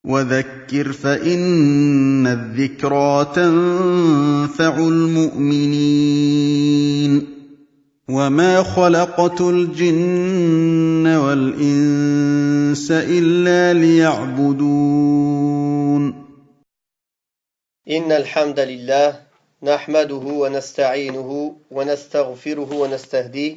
وذكر فإن الذكرى تنفع المؤمنين وما خلقت الجن والإنس إلا ليعبدون إن الحمد لله نحمده ونستعينه ونستغفره ونستهديه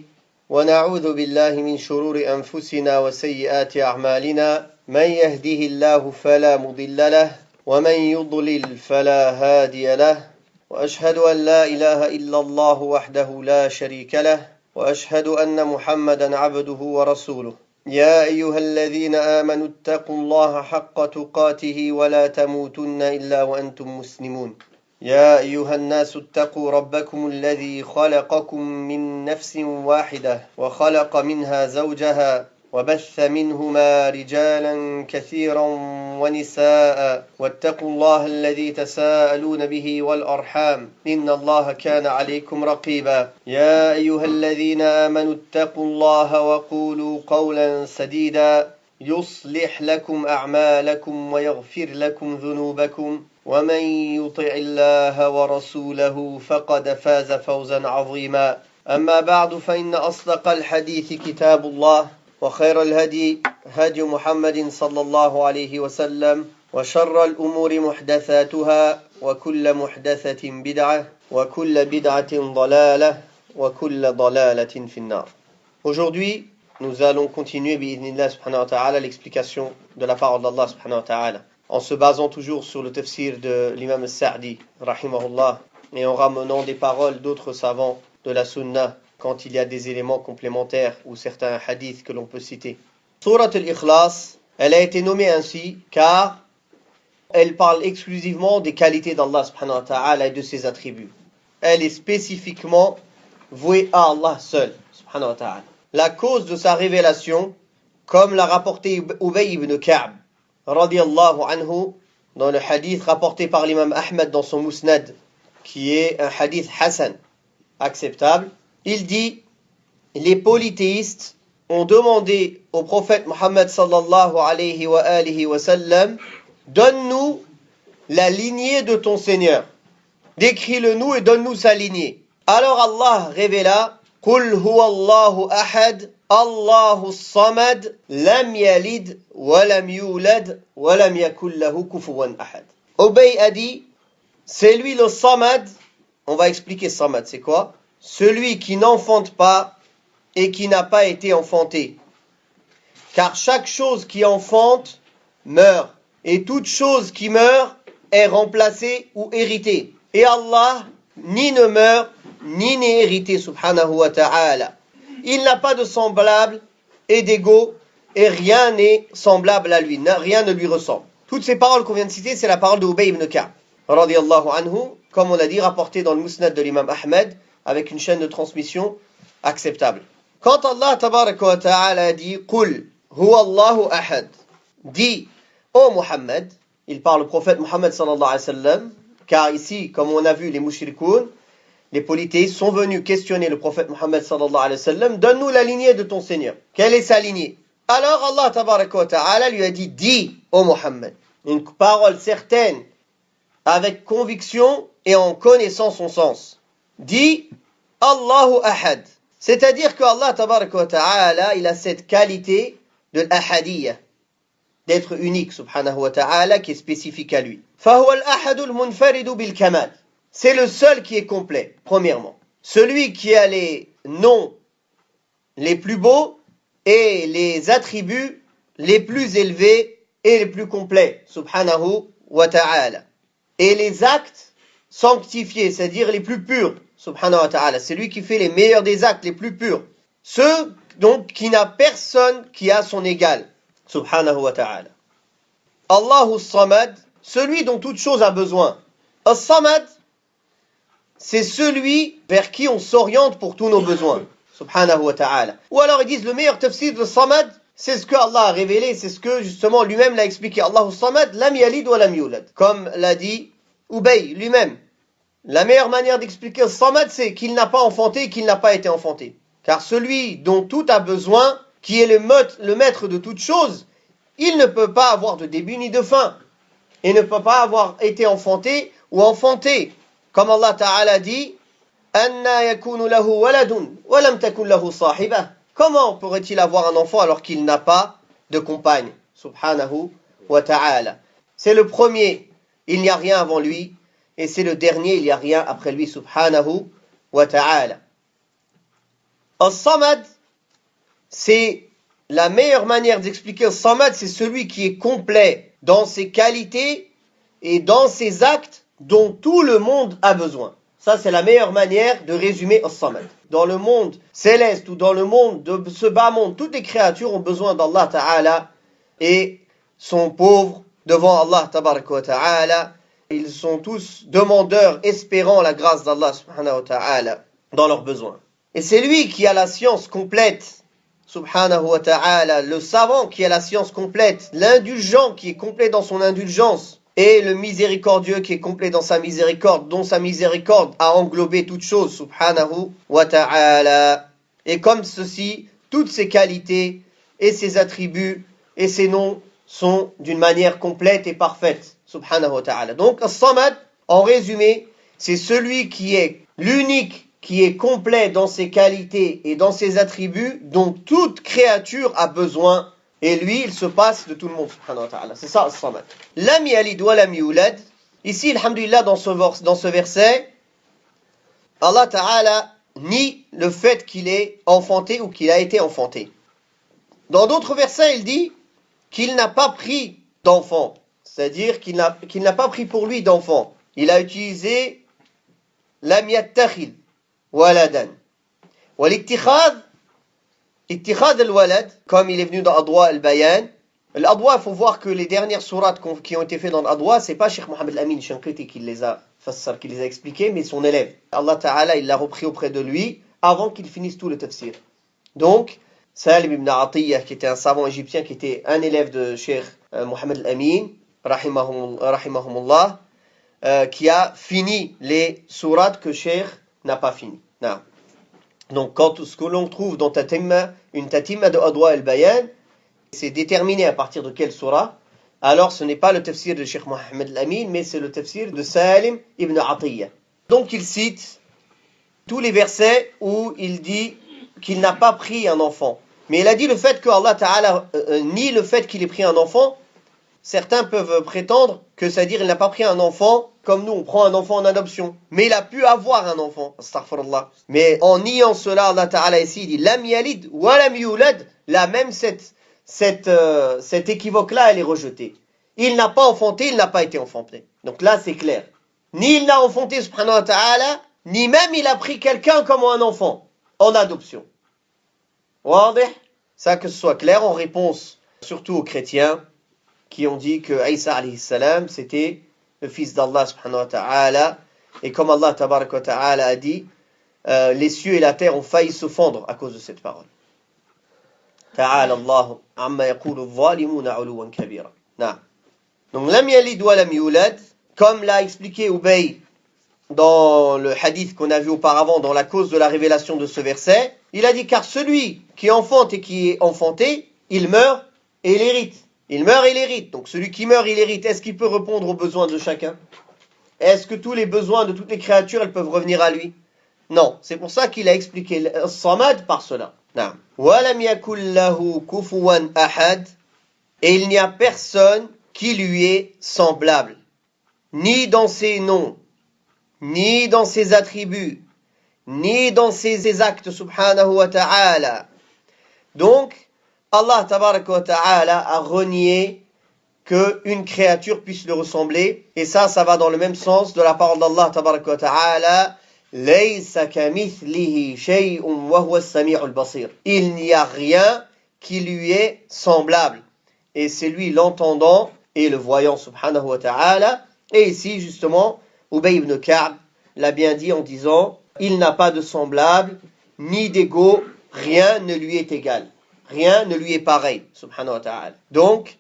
ونعوذ بالله من شرور أنفسنا وسيئات أعمالنا من يهده الله فلا مضل له ومن يضلل فلا هادي له وأشهد أن لا إله إلا الله وحده لا شريك له وأشهد أن محمدا عبده ورسوله يا أيها الذين آمنوا اتقوا الله حق تقاته ولا تموتن إلا وأنتم مسلمون يا أيها الناس اتقوا ربكم الذي خلقكم من نفس واحدة وخلق منها زوجها وبث منهما رجالا كثيرا ونساء واتقوا الله الذي تساءلون به والأرحام إن الله كان عليكم رقيبا يا أيها الذين آمنوا اتقوا الله وقولوا قولا سديدا يصلح لكم أعمالكم ويغفر لكم ذنوبكم ومن يطع الله ورسوله فقد فاز فوزا عظيما أما بعد فإن أصدق الحديث كتاب الله وخير الهدي هدي محمد صلى الله عليه وسلم وشر الأمور محدثاتها وكل محدثة بدعة وكل بدعة ضلالة وكل ضلالة في النار. Aujourd'hui, nous allons continuer bi'idhnillah subhanahu wa ta'ala l'explication de la parole d'Allah subhanahu wa ta'ala en se basant toujours sur le tafsir de l'imam al-Sa'di rahimahullah et en ramenant des paroles d'autres savants de la sunna quand il y a des éléments complémentaires ou certains hadiths que l'on peut citer. Surat al-Ikhlas, elle a été nommée ainsi car elle parle exclusivement des qualités d'Allah subhanahu wa ta'ala et de ses attributs. Elle est spécifiquement vouée à Allah seul subhanahu wa ta'ala. La cause de sa révélation, comme l'a rapporté Ubay ibn Ka'b radiyallahu anhu dans le hadith rapporté par l'imam Ahmed dans son Musnad, qui est un hadith hasan, acceptable, il dit: les polythéistes ont demandé au prophète Mohammed sallallahu alayhi wa sallam: donne-nous la lignée de ton Seigneur, décris-le nous et donne-nous sa lignée. Alors Allah révéla: Qul huwa Allahu ahad, Allahu samad, lam yalid wa lam yulad wa lam yakul lahu kufuwan ahad. Ubay a dit: c'est lui le samad. On va expliquer samad, c'est quoi? Celui qui n'enfante pas et qui n'a pas été enfanté. Car chaque chose qui enfante meurt, et toute chose qui meurt est remplacée ou héritée. Et Allah ni ne meurt, ni n'est hérité, subhanahu wa ta'ala. Il n'a pas de semblable et d'égaux, et rien n'est semblable à lui, rien ne lui ressemble. Toutes ces paroles qu'on vient de citer, c'est la parole de Ubay ibn Ka'b, radiyallahu anhu, comme on l'a dit, rapporté dans le Musnad de l'imam Ahmed, avec une chaîne de transmission acceptable. Quand Allah tabaraka wa ta'ala dit Qul huwa Allahu ahad, dit ô Muhammad, il parle au prophète Muhammad sallallahu alayhi wa sallam, car ici, comme on a vu, les mushrikoun, les polythéistes sont venus questionner le prophète Muhammad sallallahu alayhi wa sallam: donne-nous la lignée de ton Seigneur. Quelle est sa lignée? Alors Allah tabaraka wa ta'ala lui a dit: dis ô Muhammad, une parole certaine, avec conviction et en connaissant son sens. Dit Allahu Ahad. C'est-à-dire que Allah tabaraka wa ta'ala, il a cette qualité de l'ahadiyya, d'être unique subhanahu wa ta'ala, qui est spécifique à lui. Fahuwa al-ahadul munfaridu bil kamal. C'est le seul qui est complet, premièrement. Celui qui a les noms les plus beaux et les attributs les plus élevés et les plus complets, subhanahu wa ta'ala. Et les actes sanctifiés, c'est-à-dire les plus purs, subhanahu wa ta'ala. C'est lui qui fait les meilleurs des actes, les plus purs. Ceux, donc, qui n'a personne qui a son égal, subhanahu wa ta'ala. Allahu samad, celui dont toute chose a besoin. As-samad, c'est celui vers qui on s'oriente pour tous nos besoins, subhanahu wa ta'ala. Ou alors ils disent le meilleur tafsir de samad, c'est ce que Allah a révélé, c'est ce que justement lui-même l'a expliqué. Allahu samad, lam yalid wa lam yulad. Comme l'a dit Ubay lui-même. La meilleure manière d'expliquer samad, c'est qu'il n'a pas enfanté et qu'il n'a pas été enfanté. Car celui dont tout a besoin, qui est le maître de toute chose, il ne peut pas avoir de début ni de fin. Il ne peut pas avoir été enfanté ou enfanté. Comme Allah Ta'ala dit, أَنَّا يَكُونُ لَهُ وَلَدٌ وَلَمْ تَكُنْ لَهُ صَاحِبَةٌ. Comment pourrait-il avoir un enfant alors qu'il n'a pas de compagne? Subhanahu wa ta'ala. C'est le premier, il n'y a rien avant lui. Et c'est le dernier, il n'y a rien après lui. Subhanahu wa ta'ala. As-Samad, c'est la meilleure manière d'expliquer As-Samad, c'est celui qui est complet dans ses qualités et dans ses actes dont tout le monde a besoin. Ça, c'est la meilleure manière de résumer As-Samad. Dans le monde céleste ou dans le monde de ce bas monde, toutes les créatures ont besoin d'Allah Ta'ala et sont pauvres devant Allah Tabaraka wa Ta'ala. Ils sont tous demandeurs, espérant la grâce d'Allah Subhanahu wa Ta'ala dans leurs besoins. Et c'est lui qui a la science complète, Subhanahu wa Ta'ala, le savant qui a la science complète, l'indulgent qui est complet dans son indulgence, et le miséricordieux qui est complet dans sa miséricorde, dont sa miséricorde a englobé toutes choses, Subhanahu wa Ta'ala. Et comme ceci, toutes ses qualités et ses attributs et ses noms sont d'une manière complète et parfaite, Subhanahu wa Ta'ala. Donc, As-Samad, en résumé, c'est celui qui est l'unique, qui est complet dans ses qualités et dans ses attributs, dont toute créature a besoin. Et lui, il se passe de tout le monde, subhanahu wa ta'ala. C'est ça, As-Samad. Lam yalid wa lam yulad. Ici, alhamdulillah, dans ce verset, Allah ta'ala nie le fait qu'il est enfanté ou qu'il a été enfanté. Dans d'autres versets, il dit qu'il n'a pas pris d'enfant. C'est-à-dire qu'il n'a pas pris pour lui d'enfant. Il a utilisé lam yattakhid waladan. Wal-ittikhad, ittikhad al-walad, comme il est venu dans Adwa al-Bayan. L'Adwa, il faut voir que les dernières sourates qui ont été faites dans l'Adwa, c'est pas Cheikh Mohammed al-Amin Shanqiti qui les a expliquées, mais son élève. Allah Ta'ala, il l'a repris auprès de lui avant qu'il finisse tout le tafsir. Donc, Salim ibn Atiyah, qui était un savant égyptien, qui était un élève de Cheikh Mohammed al-Amin, rahimahumullah, qui a fini les sourates que Cheikh n'a pas fini. Non. Donc, quand ce que l'on trouve dans une tatimma de Adwa al-Bayan, c'est déterminé à partir de quelle surah, alors ce n'est pas le tafsir de Cheikh Mohammed al-Amin, mais c'est le tafsir de Salim ibn Atiyah. Donc, il cite tous les versets où il dit qu'il n'a pas pris un enfant. Mais il a dit le fait que Allah Ta'ala nie le fait qu'il ait pris un enfant. Certains peuvent prétendre que ça veut dire qu'il n'a pas pris un enfant comme nous, on prend un enfant en adoption. Mais il a pu avoir un enfant. Astaghfirullah. Mais en niant cela, Allah Ta'ala ici, il dit Lam yalid wa lam yulad. Là même, cet équivoque-là, elle est rejetée. Il n'a pas enfanté, il n'a pas été enfanté. Donc là, c'est clair. Ni il n'a enfanté, subhanahu wa ta'ala, ni même il a pris quelqu'un comme un enfant en adoption. Ça, que ce soit clair, en réponse surtout aux chrétiens qui ont dit que Isa alayhi salam c'était le fils d'Allah subhanahu wa ta'ala, et comme Allah tabarak wa ta'ala a dit, les cieux et la terre ont failli se fondre à cause de cette parole. Ta'ala Allah amma yaqulu adh-dhalimuna 'uluwan kabira. Donc lam yalid wa lam yulad, comme l'a expliqué Ubay dans le hadith qu'on a vu auparavant dans la cause de la révélation de ce verset, il a dit car celui qui enfante et qui est enfanté, il meurt et il hérite. Il meurt et il hérite. Donc celui qui meurt, il hérite. Est-ce qu'il peut répondre aux besoins de chacun? Est-ce que tous les besoins de toutes les créatures, elles peuvent revenir à lui? Non. C'est pour ça qu'il a expliqué As-Samad par cela. وَلَمْ يَكُنْ لَهُ كُفُوًا أَحَدٌ. Et il n'y a personne qui lui est semblable, ni dans ses noms, ni dans ses attributs, ni dans ses actes, subhanahu wa ta'ala. Donc, Allah tabaraka wa ta'ala a renié qu'une créature puisse le ressembler. Et ça va dans le même sens de la parole d'Allah tabaraka wa ta'ala. Laysa kamithlihi shay'un wa huwa as-sami'ul basir. Il n'y a rien qui lui est semblable. Et c'est lui l'entendant et le voyant, subhanahu wa ta'ala. Et ici, justement, Ubay ibn Ka'b l'a bien dit en disant, il n'a pas de semblable, ni d'égal, rien ne lui est égal. Rien ne lui est pareil, subhanahu wa ta'ala. Donc,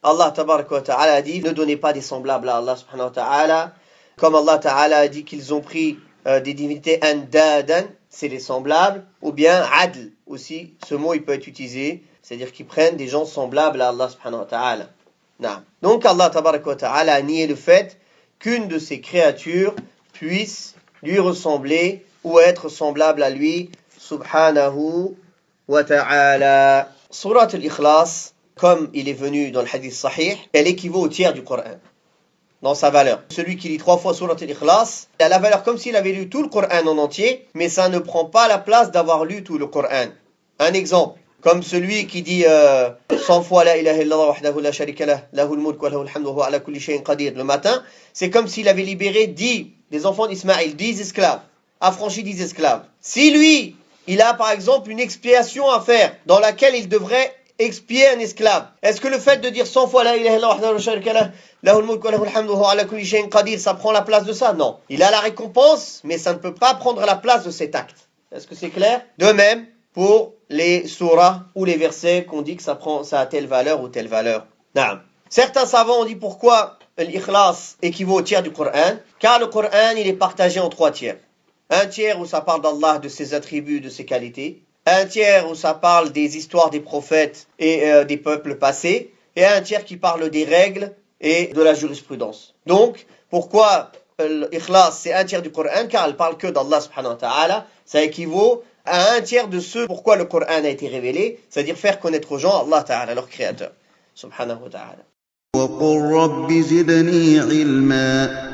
Allah tabaraka wa ta'ala a dit, ne donnez pas des semblables à Allah subhanahu wa ta'ala. Comme Allah ta'ala a dit qu'ils ont pris des divinités andadan, c'est les semblables, ou bien adl aussi, ce mot il peut être utilisé, c'est-à-dire qu'ils prennent des gens semblables à Allah subhanahu wa ta'ala. Donc Allah tabaraka wa ta'ala a nié le fait qu'une de ses créatures puisse lui ressembler ou être semblable à lui subhanahu wa ta'ala. Surat al-Ikhlas, comme il est venu dans le hadith sahih, elle équivaut au tiers du Coran dans sa valeur. Celui qui lit 3 fois Surat al-Ikhlas, il a la valeur comme s'il avait lu tout le Coran en entier, mais ça ne prend pas la place d'avoir lu tout le Coran. Un exemple, comme celui qui dit 100 fois la ilaha illallah wahdahu la sharika lah, lahul mulk wa lahul hamdu wa huwa ala kulli shay'in qadir le matin, c'est comme s'il avait libéré 10 des enfants d'Ismaïl, 10 esclaves, affranchi 10 esclaves. Si lui, il a par exemple une expiation à faire dans laquelle il devrait expier un esclave, est-ce que le fait de dire 100 fois la ilaha illallah wahdahu la sharika lah, lahul mulk wa lahul hamdu wa huwa ala kulli shay'in qadir, ça prend la place de ça? Non. Il a la récompense, mais ça ne peut pas prendre la place de cet acte. Est-ce que c'est clair? De même, pour les surahs ou les versets qu'on dit que ça a telle valeur ou telle valeur. Certains savants ont dit pourquoi l'ikhlas équivaut au tiers du Coran, car le Coran il est partagé en 3 tiers. Un tiers où ça parle d'Allah, de ses attributs, de ses qualités. Un tiers où ça parle des histoires des prophètes et des peuples passés. Et un tiers qui parle des règles et de la jurisprudence. Donc, pourquoi l'ikhlas c'est un tiers du Coran? Car elle parle que d'Allah subhanahu wa ta'ala. Ça équivaut à un tiers de ce pourquoi le Coran a été révélé, c'est-à-dire faire connaître aux gens Allah Ta'ala, leur créateur, subhanahu wa ta'ala. وَقُلْ رَبِّ زِدْنِي عِلْمًا